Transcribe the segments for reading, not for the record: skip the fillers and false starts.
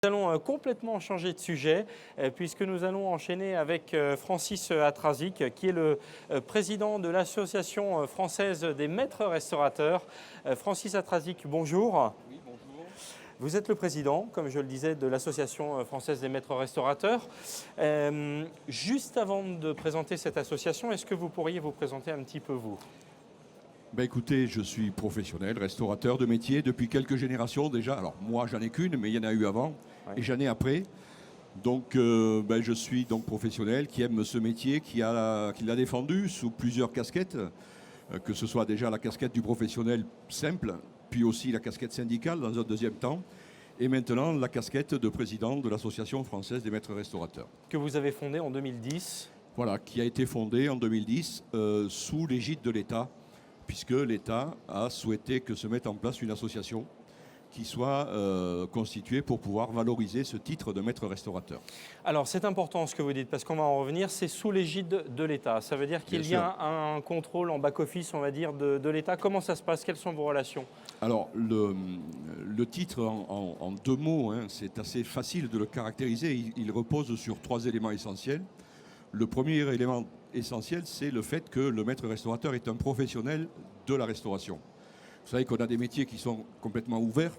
Nous allons complètement changer de sujet puisque nous allons enchaîner avec Francis Atrazik qui est le président de l'Association française des maîtres restaurateurs. Francis Atrazik, bonjour. Oui, bonjour. Vous êtes le président, comme je le disais, de l'Association française des maîtres restaurateurs. Juste avant de présenter cette association, est-ce que vous pourriez vous présenter un petit peu vous ? Ben écoutez, je suis professionnel, restaurateur de métier depuis quelques générations déjà. Alors moi, j'en ai qu'une, mais il y en a eu avant et j'en ai après. Donc je suis donc professionnel qui aime ce métier, qui l'a défendu sous plusieurs casquettes, que ce soit déjà la casquette du professionnel simple, puis aussi la casquette syndicale dans un deuxième temps, et maintenant la casquette de président de l'Association française des maîtres restaurateurs. Que vous avez fondée en 2010. Voilà, qui a été fondée en 2010 sous l'égide de l'État, puisque l'État a souhaité que se mette en place une association qui soit constituée pour pouvoir valoriser ce titre de maître restaurateur. Alors c'est important ce que vous dites, parce qu'on va en revenir, c'est sous l'égide de l'État. Ça veut dire qu'il y a un contrôle en back-office, on va dire, de l'État. Comment ça se passe? Quelles sont vos relations? Alors le titre en deux mots, c'est assez facile de le caractériser. Il repose sur trois éléments essentiels. Le premier élément essentiel, c'est le fait que le maître restaurateur est un professionnel de la restauration. Vous savez qu'on a des métiers qui sont complètement ouverts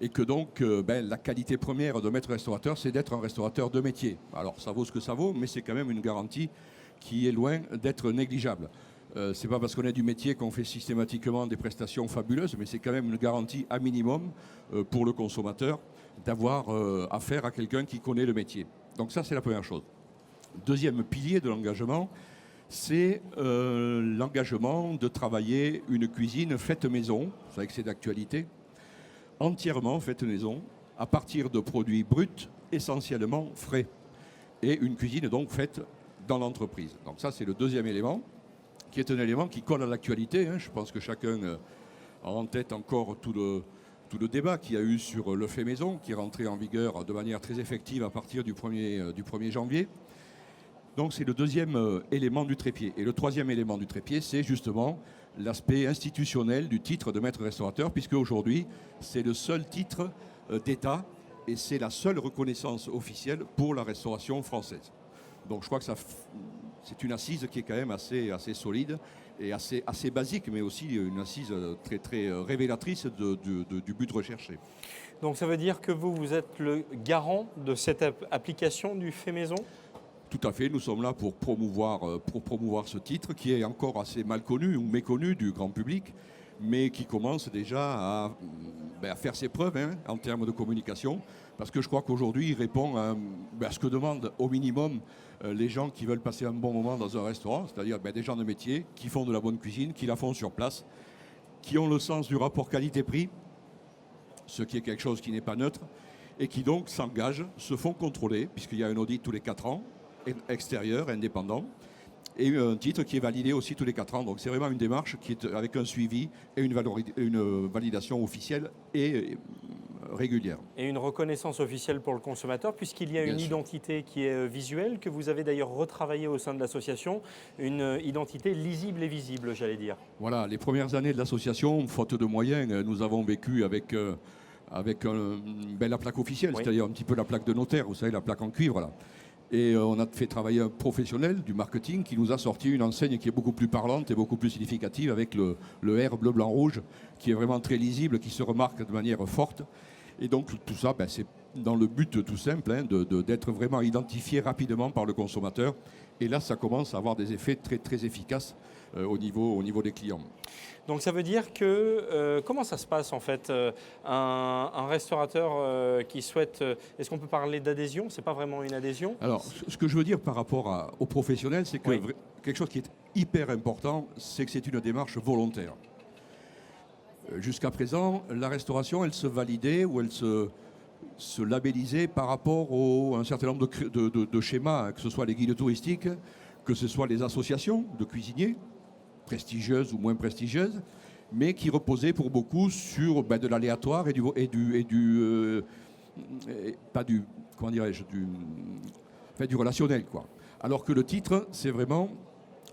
et que donc la qualité première de maître restaurateur, c'est d'être un restaurateur de métier. Alors ça vaut ce que ça vaut, mais c'est quand même une garantie qui est loin d'être négligeable. C'est pas parce qu'on est du métier qu'on fait systématiquement des prestations fabuleuses, mais c'est quand même une garantie à minimum pour le consommateur d'avoir affaire à quelqu'un qui connaît le métier. Donc ça, c'est la première chose. Deuxième pilier de l'engagement, c'est l'engagement de travailler une cuisine faite maison, vous savez que c'est d'actualité, entièrement faite maison, à partir de produits bruts, essentiellement frais, et une cuisine donc faite dans l'entreprise. Donc ça, c'est le deuxième élément, qui est un élément qui colle à l'actualité. Je pense que chacun a en tête encore tout le débat qu'il y a eu sur le fait maison, qui est rentré en vigueur de manière très effective à partir du 1er janvier. Donc c'est le deuxième élément du trépied. Et le troisième élément du trépied, c'est justement l'aspect institutionnel du titre de maître restaurateur, puisque aujourd'hui, c'est le seul titre d'État et c'est la seule reconnaissance officielle pour la restauration française. Donc je crois que c'est une assise qui est quand même assez solide et assez basique, mais aussi une assise très, très révélatrice du but recherché. Donc ça veut dire que vous êtes le garant de cette application du fait maison ? Tout à fait, nous sommes là pour promouvoir ce titre qui est encore assez mal connu ou méconnu du grand public, mais qui commence déjà à faire ses preuves en termes de communication, parce que je crois qu'aujourd'hui il répond à ce que demandent au minimum les gens qui veulent passer un bon moment dans un restaurant, c'est-à-dire des gens de métier qui font de la bonne cuisine, qui la font sur place, qui ont le sens du rapport qualité-prix, ce qui est quelque chose qui n'est pas neutre, et qui donc s'engagent, se font contrôler, puisqu'il y a un audit tous les 4 ans, extérieur, indépendant, et un titre qui est validé aussi tous les 4 ans. Donc c'est vraiment une démarche qui est avec un suivi et une validation officielle et régulière. Et une reconnaissance officielle pour le consommateur, puisqu'il y a une identité qui est visuelle, que vous avez d'ailleurs retravaillée au sein de l'association, une identité lisible et visible, j'allais dire. Voilà, les premières années de l'association, faute de moyens, nous avons vécu avec la plaque officielle, oui. C'est-à-dire un petit peu la plaque de notaire, vous savez, la plaque en cuivre, là. Et on a fait travailler un professionnel du marketing qui nous a sorti une enseigne qui est beaucoup plus parlante et beaucoup plus significative avec le R bleu, blanc, rouge, qui est vraiment très lisible, qui se remarque de manière forte. Et donc tout ça, c'est dans le but tout simple d'être vraiment identifié rapidement par le consommateur. Et là, ça commence à avoir des effets très, très efficaces au niveau des clients. Donc ça veut dire que, comment ça se passe en fait, un restaurateur qui souhaite, est-ce qu'on peut parler d'adhésion? C'est pas vraiment une adhésion? Alors ce que je veux dire par rapport aux professionnels, c'est que quelque chose qui est hyper important, c'est que c'est une démarche volontaire. Jusqu'à présent, la restauration, elle se validait ou elle se labellisait par rapport à un certain nombre de schémas, que ce soit les guides touristiques, que ce soit les associations de cuisiniers, prestigieuses ou moins prestigieuses, mais qui reposaient pour beaucoup sur de l'aléatoire et du relationnel, quoi. Alors que le titre, c'est vraiment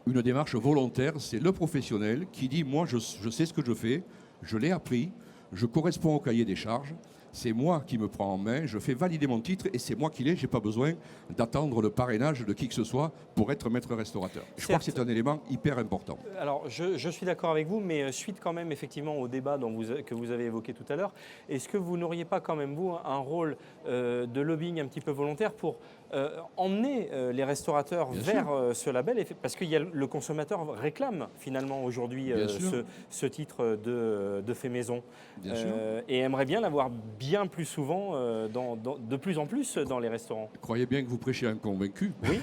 une démarche volontaire, c'est le professionnel qui dit « moi je sais ce que je fais, je l'ai appris, je corresponds au cahier des charges, c'est moi qui me prends en main, je fais valider mon titre et c'est moi qui l'ai, je n'ai pas besoin d'attendre le parrainage de qui que ce soit pour être maître restaurateur. Je crois que c'est un élément hyper important. Alors, je suis d'accord avec vous, mais suite quand même effectivement au débat que vous avez évoqué tout à l'heure, est-ce que vous n'auriez pas quand même, vous, un rôle de lobbying un petit peu volontaire pour emmener les restaurateurs vers ce label? Parce que le consommateur réclame finalement aujourd'hui ce titre de fait maison et aimerait bien l'avoir bien plus souvent, de plus en plus dans les restaurants. Croyez bien que vous prêchez un convaincu. Oui,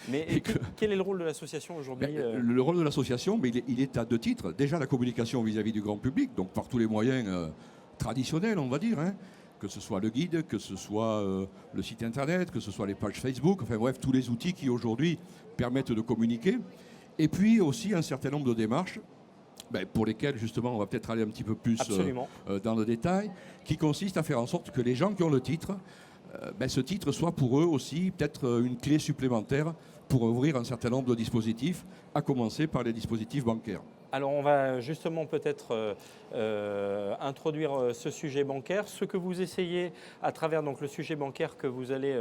mais quel est le rôle de l'association aujourd'hui? Le rôle de l'association, mais il est à deux titres. Déjà la communication vis-à-vis du grand public, donc par tous les moyens traditionnels, on va dire, hein, que ce soit le guide, que ce soit le site internet, que ce soit les pages Facebook, enfin bref, tous les outils qui aujourd'hui permettent de communiquer. Et puis aussi un certain nombre de démarches pour lesquelles justement on va peut-être aller un petit peu plus dans le détail, qui consistent à faire en sorte que les gens qui ont le titre, ce titre soit pour eux aussi peut-être une clé supplémentaire pour ouvrir un certain nombre de dispositifs, à commencer par les dispositifs bancaires. Alors on va justement peut-être introduire ce sujet bancaire. Ce que vous essayez à travers donc, le sujet bancaire que vous allez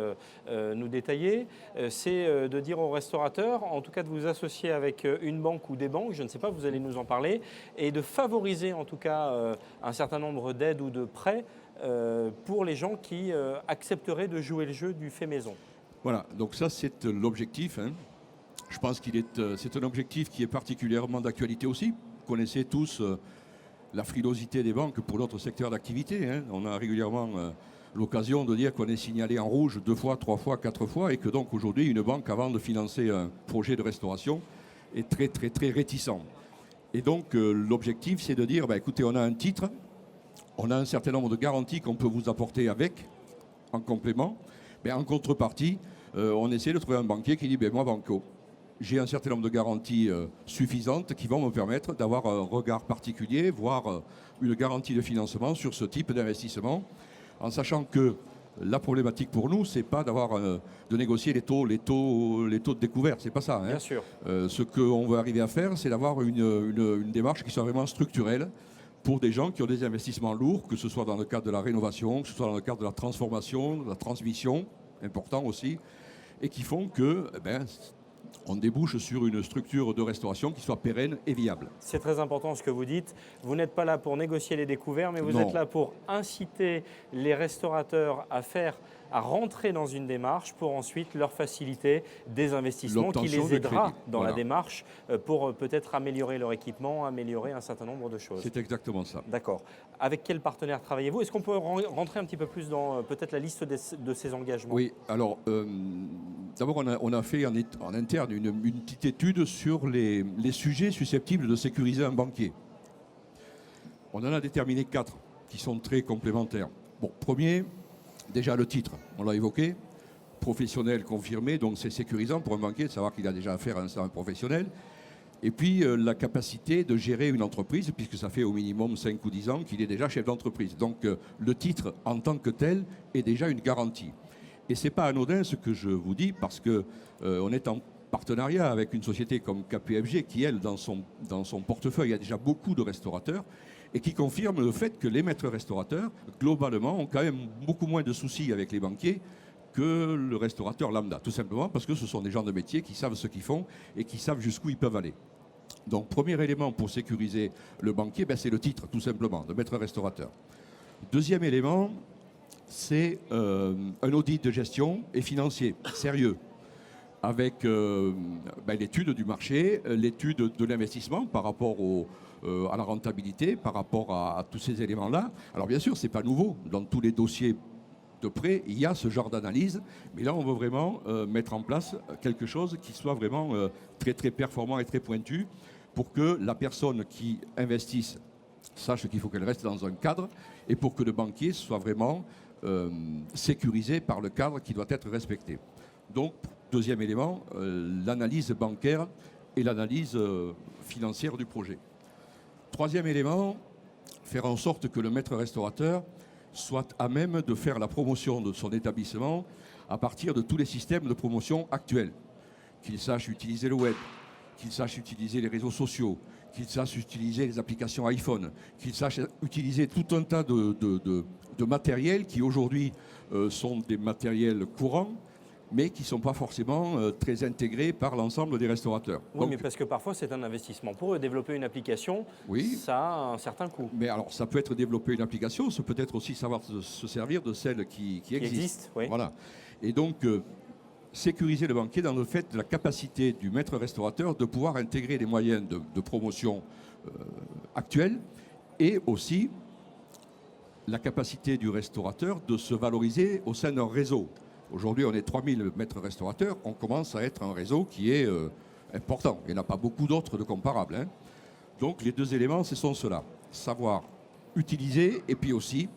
nous détailler, c'est de dire aux restaurateurs, en tout cas de vous associer avec une banque ou des banques, je ne sais pas, vous allez nous en parler, et de favoriser en tout cas un certain nombre d'aides ou de prêts pour les gens qui accepteraient de jouer le jeu du fait maison. Voilà, donc ça c'est l'objectif. Hein. Je pense c'est un objectif qui est particulièrement d'actualité aussi. Vous connaissez tous la frilosité des banques pour notre secteur d'activité. Hein. On a régulièrement l'occasion de dire qu'on est signalé en rouge 2 fois, 3 fois, 4 fois et que donc aujourd'hui une banque, avant de financer un projet de restauration, est très très très réticent. Et donc l'objectif c'est de dire, écoutez, on a un titre, on a un certain nombre de garanties qu'on peut vous apporter avec, en complément. En contrepartie, on essaie de trouver un banquier qui dit, moi banco, j'ai un certain nombre de garanties suffisantes qui vont me permettre d'avoir un regard particulier, voire une garantie de financement sur ce type d'investissement, en sachant que la problématique pour nous, c'est pas de négocier les taux de découvert, c'est pas ça. Hein. Bien sûr. Ce qu'on veut arriver à faire, c'est d'avoir une démarche qui soit vraiment structurelle pour des gens qui ont des investissements lourds, que ce soit dans le cadre de la rénovation, que ce soit dans le cadre de la transformation, de la transmission, important aussi, et qui font que on débouche sur une structure de restauration qui soit pérenne et viable. C'est très important ce que vous dites. Vous n'êtes pas là pour négocier les découverts, mais vous êtes là pour inciter les restaurateurs à rentrer dans une démarche pour ensuite leur faciliter des investissements qui les aidera dans la démarche pour peut-être améliorer leur équipement, améliorer un certain nombre de choses. C'est exactement ça. D'accord. Avec quel partenaire travaillez-vous? Est-ce qu'on peut rentrer un petit peu plus dans peut-être la liste de ces engagements? Oui, alors d'abord on a fait en interne une petite étude sur les sujets susceptibles de sécuriser un banquier. On en a déterminé 4 qui sont très complémentaires. Bon, premier, déjà le titre, on l'a évoqué, professionnel confirmé, donc c'est sécurisant pour un banquier de savoir qu'il a déjà affaire à un professionnel. Et puis la capacité de gérer une entreprise, puisque ça fait au minimum 5 ou 10 ans qu'il est déjà chef d'entreprise. Donc le titre en tant que tel est déjà une garantie. Et ce n'est pas anodin ce que je vous dis, parce qu'on est en partenariat avec une société comme KPMG qui, elle, dans son portefeuille, a déjà beaucoup de restaurateurs et qui confirme le fait que les maîtres restaurateurs, globalement, ont quand même beaucoup moins de soucis avec les banquiers que le restaurateur lambda, tout simplement parce que ce sont des gens de métier qui savent ce qu'ils font et qui savent jusqu'où ils peuvent aller. Donc, premier élément pour sécuriser le banquier, c'est le titre, tout simplement, de maître restaurateur. Deuxième élément, c'est un audit de gestion et financier, sérieux, avec l'étude du marché, l'étude de l'investissement par rapport à la rentabilité, par rapport à tous ces éléments-là. Alors bien sûr, ce n'est pas nouveau. Dans tous les dossiers de prêt, il y a ce genre d'analyse, mais là, on veut vraiment mettre en place quelque chose qui soit vraiment très, très performant et très pointu pour que la personne qui investisse sache qu'il faut qu'elle reste dans un cadre et pour que le banquier soit vraiment sécurisé par le cadre qui doit être respecté. Donc, deuxième élément, l'analyse bancaire et l'analyse financière du projet. Troisième élément, faire en sorte que le maître restaurateur soit à même de faire la promotion de son établissement à partir de tous les systèmes de promotion actuels. Qu'il sache utiliser le web, qu'il sache utiliser les réseaux sociaux, qu'il sache utiliser les applications iPhone, qu'il sache utiliser tout un tas de matériels qui aujourd'hui sont des matériels courants, mais qui ne sont pas forcément très intégrés par l'ensemble des restaurateurs. Oui, mais parce que parfois c'est un investissement. Pour eux, développer une application, ça a un certain coût. Mais alors, ça peut être développer une application, ça peut être aussi savoir se servir de celle qui existe. Oui. Voilà. Et donc, sécuriser le banquier dans le fait de la capacité du maître restaurateur de pouvoir intégrer les moyens de promotion actuels et aussi la capacité du restaurateur de se valoriser au sein d'un réseau. Aujourd'hui, on est 3000 maîtres restaurateurs, on commence à être un réseau qui est important. Il n'y en a pas beaucoup d'autres de comparables, hein. Donc les deux éléments, ce sont ceux-là. Savoir utiliser et puis aussi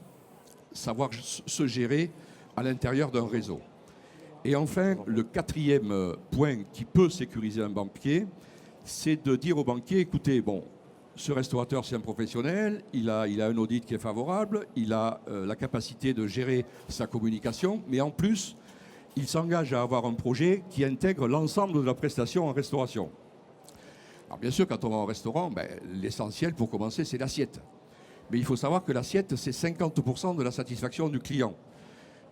savoir se gérer à l'intérieur d'un réseau. Et enfin, le quatrième point qui peut sécuriser un banquier, c'est de dire au banquier, écoutez, bon, ce restaurateur, c'est un professionnel, il a un audit qui est favorable, il a la capacité de gérer sa communication, mais en plus, il s'engage à avoir un projet qui intègre l'ensemble de la prestation en restauration. Alors bien sûr, quand on va au restaurant, l'essentiel pour commencer, c'est l'assiette. Mais il faut savoir que l'assiette, c'est 50% de la satisfaction du client.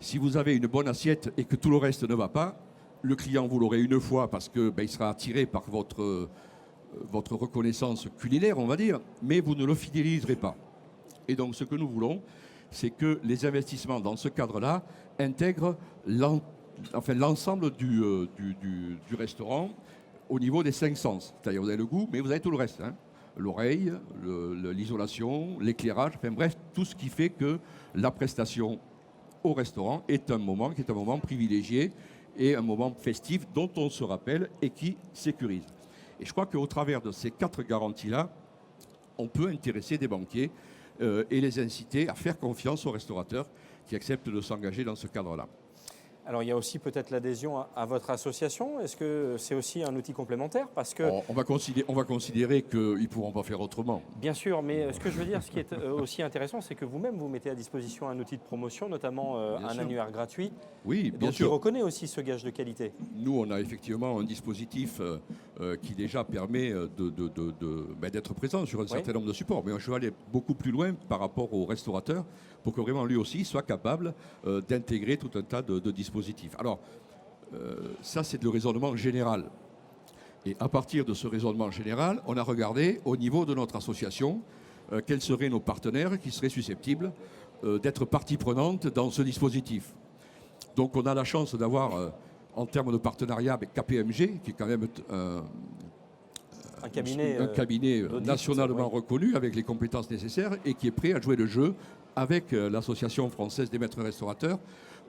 Si vous avez une bonne assiette et que tout le reste ne va pas, le client, vous l'aurez une fois parce qu'il sera attiré par votre reconnaissance culinaire, on va dire, mais vous ne le fidéliserez pas. Et donc, ce que nous voulons, c'est que les investissements dans ce cadre-là intègrent l'ensemble du restaurant au niveau des 5 sens. C'est-à-dire, vous avez le goût, mais vous avez tout le reste, hein. L'oreille, l'isolation, l'éclairage, enfin bref, tout ce qui fait que la prestation au restaurant est un moment privilégié et un moment festif dont on se rappelle et qui sécurise. Et je crois qu'au travers de ces 4 garanties-là, on peut intéresser des banquiers et les inciter à faire confiance aux restaurateurs qui acceptent de s'engager dans ce cadre-là. Alors il y a aussi peut-être l'adhésion à votre association. Est-ce que c'est aussi un outil complémentaire? Parce que on va considérer qu'ils ne pourront pas faire autrement. Bien sûr, mais ce que je veux dire, ce qui est aussi intéressant, c'est que vous-même, vous mettez à disposition un outil de promotion, notamment un annuaire gratuit. Oui, bien sûr. Donc il reconnaît aussi ce gage de qualité. Nous, on a effectivement un dispositif qui déjà permet d'être présent sur un certain nombre de supports. Mais je vais aller beaucoup plus loin par rapport au restaurateur pour que vraiment lui aussi soit capable d'intégrer tout un tas de dispositifs. Alors, ça, c'est le raisonnement général. Et à partir de ce raisonnement général, on a regardé au niveau de notre association quels seraient nos partenaires qui seraient susceptibles d'être partie prenante dans ce dispositif. Donc, on a la chance d'avoir, en termes de partenariat avec KPMG, qui est quand même un cabinet nationalement reconnu avec les compétences nécessaires et qui est prêt à jouer le jeu avec l'Association française des maîtres restaurateurs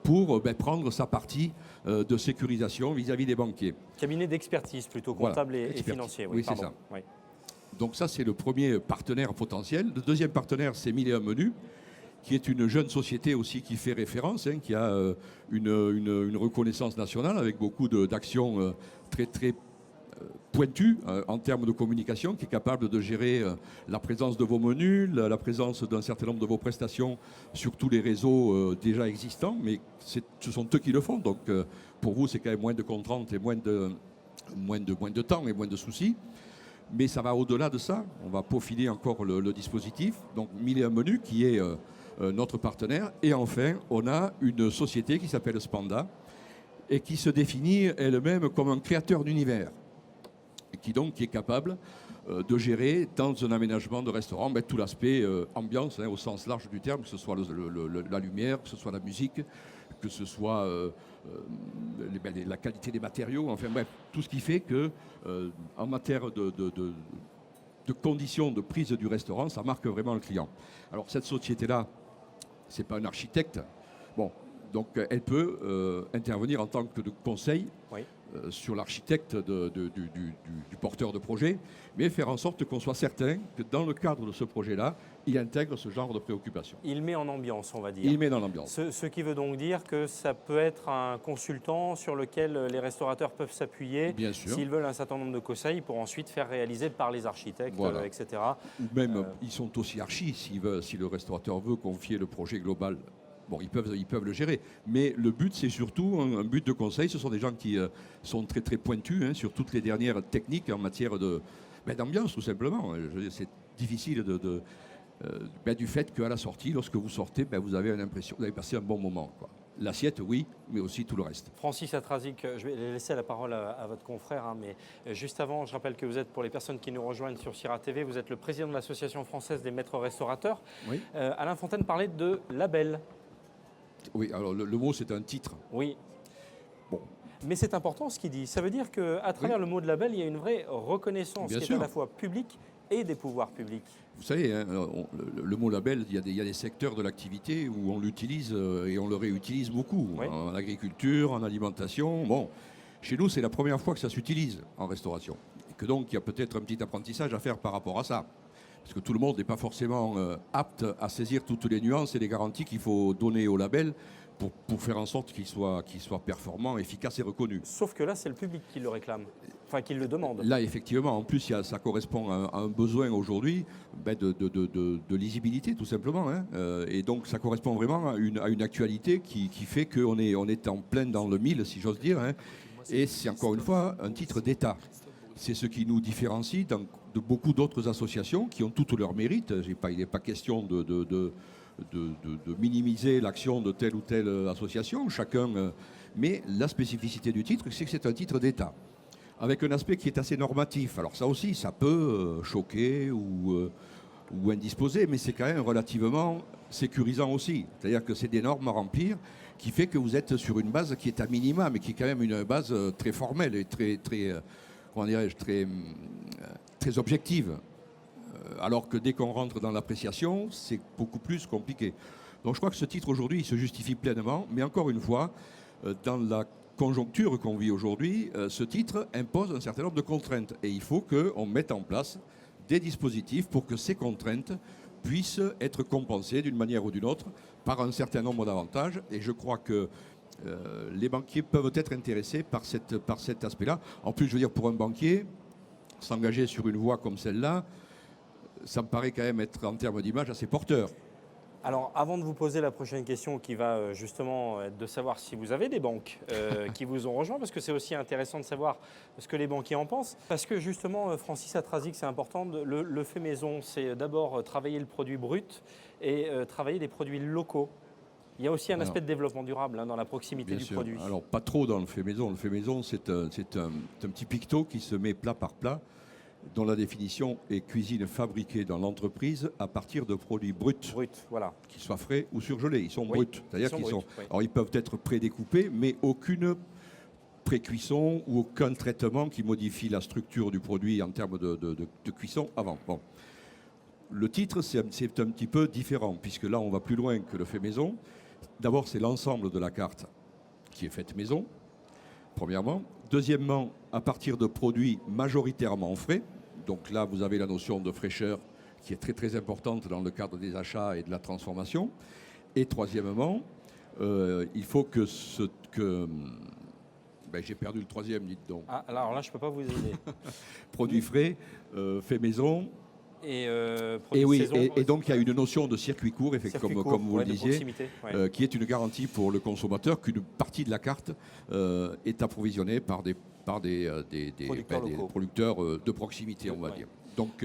pour prendre sa partie de sécurisation vis-à-vis des banquiers. Cabinet d'expertise plutôt comptable voilà, et financier. Oui, c'est ça. Oui. Donc ça, c'est le premier partenaire potentiel. Le deuxième partenaire, c'est 1001 Menus, qui est une jeune société aussi qui fait référence, qui a une reconnaissance nationale avec beaucoup d'actions très pointu en termes de communication, qui est capable de gérer la présence de vos menus, la présence d'un certain nombre de vos prestations sur tous les réseaux déjà existants, mais ce sont eux qui le font. Donc pour vous, c'est quand même moins de contraintes et moins de temps et moins de soucis. Mais ça va au-delà de ça. On va peaufiner encore le dispositif. Donc 1001 Menus qui est notre partenaire. Et enfin, on a une société qui s'appelle Spanda et qui se définit elle-même comme un créateur d'univers, qui est capable de gérer dans un aménagement de restaurant tout l'aspect ambiance au sens large du terme, que ce soit la lumière, que ce soit la musique, que ce soit la qualité des matériaux, enfin bref, tout ce qui fait que en matière de conditions de prise du restaurant, ça marque vraiment le client. Alors cette société-là, c'est pas un architecte, donc elle peut intervenir en tant que de conseil. Oui. Sur l'architecte du porteur de projet, mais faire en sorte qu'on soit certain que dans le cadre de ce projet-là, il intègre ce genre de préoccupation. Il met en ambiance, on va dire. Il met dans l'ambiance. Ce qui veut donc dire que ça peut être un consultant sur lequel les restaurateurs peuvent s'appuyer s'ils veulent un certain nombre de conseils pour ensuite faire réaliser par les architectes, etc. Ou même, ils sont aussi archis si le restaurateur veut confier le projet global. Ils peuvent le gérer. Mais le but, c'est surtout un but de conseil. Ce sont des gens qui sont très pointus sur toutes les dernières techniques en matière de D'ambiance, tout simplement. Je veux dire, c'est difficile du fait qu'à la sortie, lorsque vous sortez, vous avez l'impression que vous avez passé un bon moment, quoi. L'assiette, oui, mais aussi tout le reste. Francis Atrazic, je vais laisser la parole à votre confrère, hein, mais juste avant, je rappelle que vous êtes, pour les personnes qui nous rejoignent sur Sira TV, vous êtes le président de l'Association française des maîtres restaurateurs. Oui. Alain Fontaine parlait de label. Oui, alors le mot, c'est un titre. Oui. Bon. Mais c'est important ce qu'il dit. Ça veut dire qu'à travers le mot de label, il y a une vraie reconnaissance Bien qui sûr. est à la fois publique et des pouvoirs publics. Vous savez, hein, le mot label, il y a des secteurs de l'activité où on l'utilise et on le réutilise beaucoup. Oui. En agriculture, en alimentation. Bon, chez nous, c'est la première fois que ça s'utilise en restauration. Et que donc, il y a peut-être un petit apprentissage à faire par rapport à ça. Parce que tout le monde n'est pas forcément apte à saisir toutes les nuances et les garanties qu'il faut donner au label pour faire en sorte qu'il soit performant, efficace et reconnu. Sauf que là, c'est le public qui le réclame, enfin qui le demande. Là, effectivement, en plus, ça correspond à un besoin aujourd'hui de lisibilité, tout simplement. Hein. Et donc, ça correspond vraiment à une actualité qui fait qu'on est en plein dans le mille, si j'ose dire. Hein. Et c'est encore une fois un titre d'État. C'est ce qui nous différencie de beaucoup d'autres associations qui ont toutes leurs mérites. Il n'est pas question de minimiser l'action de telle ou telle association, mais la spécificité du titre, c'est que c'est un titre d'État, avec un aspect qui est assez normatif. Alors ça aussi, ça peut choquer ou indisposer, mais c'est quand même relativement sécurisant aussi. C'est-à-dire que c'est des normes à remplir qui fait que vous êtes sur une base qui est à minima, mais qui est quand même une base très formelle et très objective. Alors que dès qu'on rentre dans l'appréciation, c'est beaucoup plus compliqué. Donc je crois que ce titre aujourd'hui, il se justifie pleinement, mais encore une fois, dans la conjoncture qu'on vit aujourd'hui, ce titre impose un certain nombre de contraintes. Et il faut qu'on mette en place des dispositifs pour que ces contraintes puissent être compensées d'une manière ou d'une autre par un certain nombre d'avantages. Et je crois que les banquiers peuvent être intéressés par cet aspect-là. En plus, je veux dire, pour un banquier, s'engager sur une voie comme celle-là, ça me paraît quand même être, en termes d'image, assez porteur. Alors, avant de vous poser la prochaine question qui va justement être de savoir si vous avez des banques qui vous ont rejoint, parce que c'est aussi intéressant de savoir ce que les banquiers en pensent. Parce que justement, Francis Atrazic, c'est important, le fait maison, c'est d'abord travailler le produit brut et travailler des produits locaux. Il y a aussi un aspect de développement durable dans la proximité du produit. Alors, pas trop dans le fait maison. Le fait maison, c'est un petit pictot qui se met plat par plat, dont la définition est cuisine fabriquée dans l'entreprise à partir de produits bruts. Voilà. Qu'ils soient frais ou surgelés. Ils sont bruts. C'est-à-dire qu'ils sont. Oui. Alors, ils peuvent être prédécoupés, mais aucune pré-cuisson ou aucun traitement qui modifie la structure du produit en termes de cuisson avant. Bon. Le titre, c'est un petit peu différent, puisque là, on va plus loin que le fait maison. D'abord, c'est l'ensemble de la carte qui est faite maison, premièrement. Deuxièmement, à partir de produits majoritairement frais. Donc là, vous avez la notion de fraîcheur qui est très très importante dans le cadre des achats et de la transformation. Et troisièmement, il faut que j'ai perdu le troisième, dites donc. Ah, alors là, je ne peux pas vous aider. Produits frais, fait maison. Et donc il y a une notion de circuit court, effectivement, comme vous le disiez, qui est une garantie pour le consommateur qu'une partie de la carte est approvisionnée par des producteurs de proximité, on va dire. Donc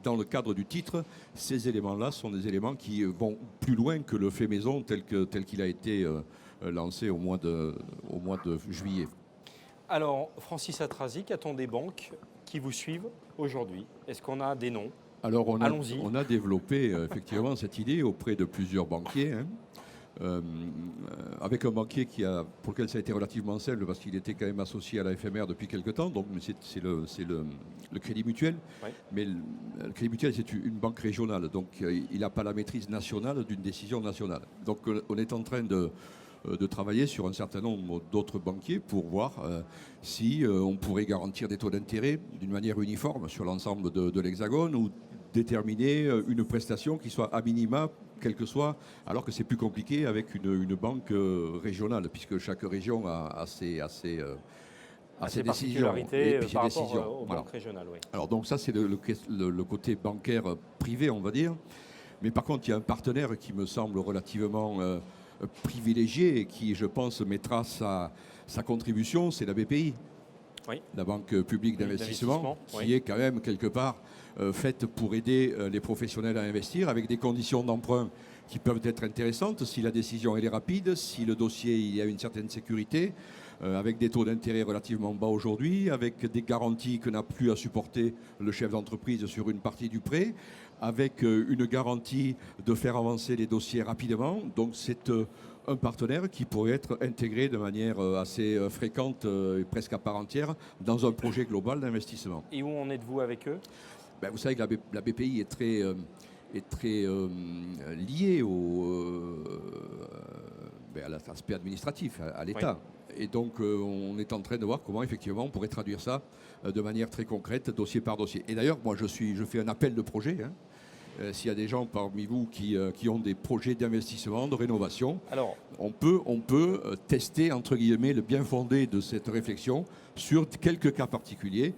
dans le cadre du titre, ces éléments-là sont des éléments qui vont plus loin que le fait maison tel qu'il a été lancé au mois de juillet. Alors, Francis Atrazic, a-t-on des banques qui vous suivent aujourd'hui? Est-ce qu'on a des noms? Alors, on a développé effectivement cette idée auprès de plusieurs banquiers, avec un banquier pour lequel ça a été relativement simple parce qu'il était quand même associé à la FMR depuis quelque temps, donc c'est le Crédit Mutuel. Oui. Mais le Crédit Mutuel, c'est une banque régionale, donc il n'a pas la maîtrise nationale d'une décision nationale. Donc on est en train de travailler sur un certain nombre d'autres banquiers pour voir si on pourrait garantir des taux d'intérêt d'une manière uniforme sur l'ensemble de l'Hexagone ou déterminer une prestation qui soit à minima, quelle que soit, alors que c'est plus compliqué avec une banque régionale, puisque chaque région a ses particularités par rapport décisions. aux banques régionales. Oui. Alors donc ça, c'est le côté bancaire privé, on va dire. Mais par contre, il y a un partenaire qui me semble relativement privilégié et qui, je pense, mettra sa contribution, c'est la BPI. Oui. la Banque publique d'investissement, qui oui. est quand même quelque part faite pour aider les professionnels à investir avec des conditions d'emprunt qui peuvent être intéressantes si la décision elle est rapide, si le dossier il y a une certaine sécurité, avec des taux d'intérêt relativement bas aujourd'hui, avec des garanties que n'a plus à supporter le chef d'entreprise sur une partie du prêt, avec une garantie de faire avancer les dossiers rapidement. Donc c'est un partenaire qui pourrait être intégré de manière assez fréquente et presque à part entière dans un projet global d'investissement. Et où en êtes-vous avec eux? Ben, vous savez que la BPI est très liée à l'aspect administratif, à l'État. Oui. Et donc, on est en train de voir comment, effectivement, on pourrait traduire ça de manière très concrète, dossier par dossier. Et d'ailleurs, moi, je fais un appel de projet. S'il y a des gens parmi vous qui ont des projets d'investissement, de rénovation, alors, on peut tester, entre guillemets, le bien fondé de cette réflexion sur quelques cas particuliers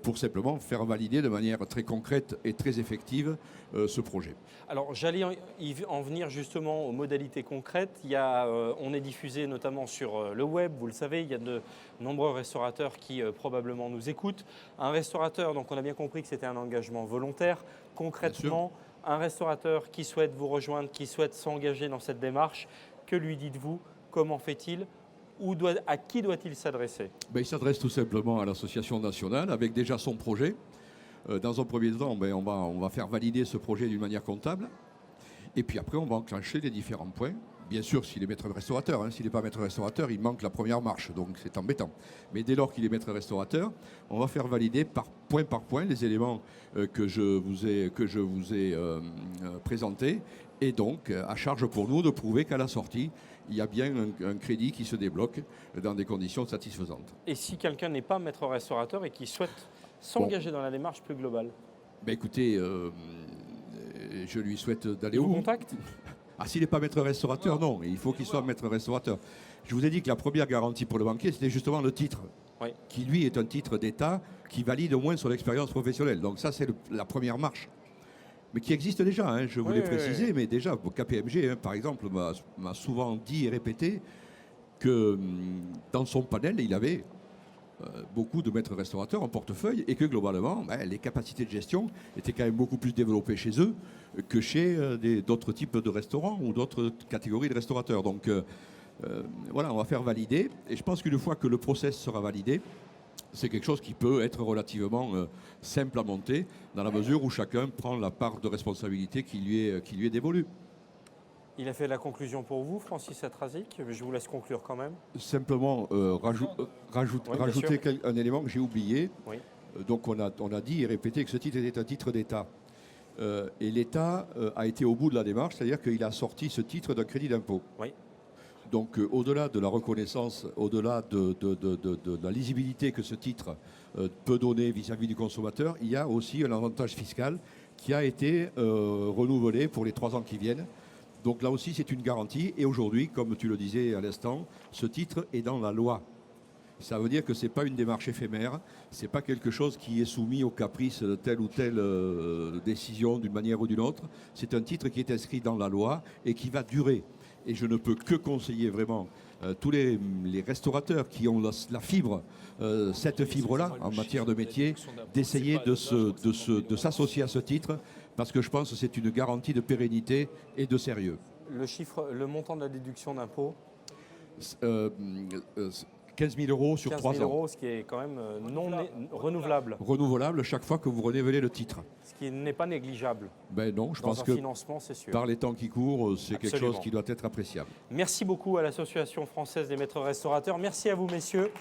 pour simplement faire valider de manière très concrète et très effective ce projet. Alors, j'allais en venir justement aux modalités concrètes. On est diffusé notamment sur le web, vous le savez, il y a de nombreux restaurateurs qui probablement nous écoutent. Un restaurateur, donc on a bien compris que c'était un engagement volontaire. Concrètement, un restaurateur qui souhaite vous rejoindre, qui souhaite s'engager dans cette démarche, que lui dites-vous? Comment fait-il? À qui doit-il s'adresser? Il s'adresse tout simplement à l'association nationale avec déjà son projet. Dans un premier temps, on va faire valider ce projet d'une manière comptable. Et puis après, on va enclencher les différents points. Bien sûr, s'il est maître restaurateur. S'il n'est pas maître restaurateur, il manque la première marche. Donc c'est embêtant. Mais dès lors qu'il est maître restaurateur, on va faire valider par point les éléments que je vous ai présentés. Et donc, à charge pour nous de prouver qu'à la sortie, il y a bien un crédit qui se débloque dans des conditions satisfaisantes. Et si quelqu'un n'est pas maître restaurateur et qui souhaite s'engager dans la démarche plus globale? Écoutez, je lui souhaite d'aller où? Vous contacte? S'il n'est pas maître restaurateur, non. Il faut qu'il soit maître restaurateur. Je vous ai dit que la première garantie pour le banquier, c'était justement le titre, qui lui est un titre d'État qui valide au moins son expérience professionnelle. Donc ça, c'est la première marche. Mais qui existe déjà, je voulais préciser, mais déjà, KPMG, par exemple, m'a souvent dit et répété que dans son panel, il avait beaucoup de maîtres restaurateurs en portefeuille et que globalement, les capacités de gestion étaient quand même beaucoup plus développées chez eux que chez d'autres types de restaurants ou d'autres catégories de restaurateurs. Donc voilà, on va faire valider. Et je pense qu'une fois que le process sera validé, c'est quelque chose qui peut être relativement simple à monter dans la mesure où chacun prend la part de responsabilité qui lui est dévolue. Il a fait la conclusion pour vous, Francis Atrazic. Je vous laisse conclure quand même. Simplement rajouter un élément que j'ai oublié. Oui. Donc on a dit et répété que ce titre était un titre d'État. Et l'État a été au bout de la démarche, c'est-à-dire qu'il a sorti ce titre d'un crédit d'impôt. Oui. Donc au-delà de la reconnaissance, au-delà de la lisibilité que ce titre peut donner vis-à-vis du consommateur, il y a aussi un avantage fiscal qui a été renouvelé pour les 3 ans qui viennent. Donc là aussi, c'est une garantie. Et aujourd'hui, comme tu le disais à l'instant, ce titre est dans la loi. Ça veut dire que ce n'est pas une démarche éphémère, ce n'est pas quelque chose qui est soumis au caprice de telle ou telle décision d'une manière ou d'une autre. C'est un titre qui est inscrit dans la loi et qui va durer. Et je ne peux que conseiller vraiment tous les restaurateurs qui ont la fibre, cette fibre-là, en matière de métier, d'essayer de s'associer à ce titre, parce que je pense que c'est une garantie de pérennité et de sérieux. Le montant de la déduction d'impôt 15 000 euros sur 3 ans. 15 000 euros, ce qui est quand même renouvelable. Renouvelable chaque fois que vous renouvelez le titre. Ce qui n'est pas négligeable. Non, je pense que financement, c'est sûr. Par les temps qui courent, c'est quelque chose qui doit être appréciable. Merci beaucoup à l'Association française des maîtres restaurateurs. Merci à vous, messieurs.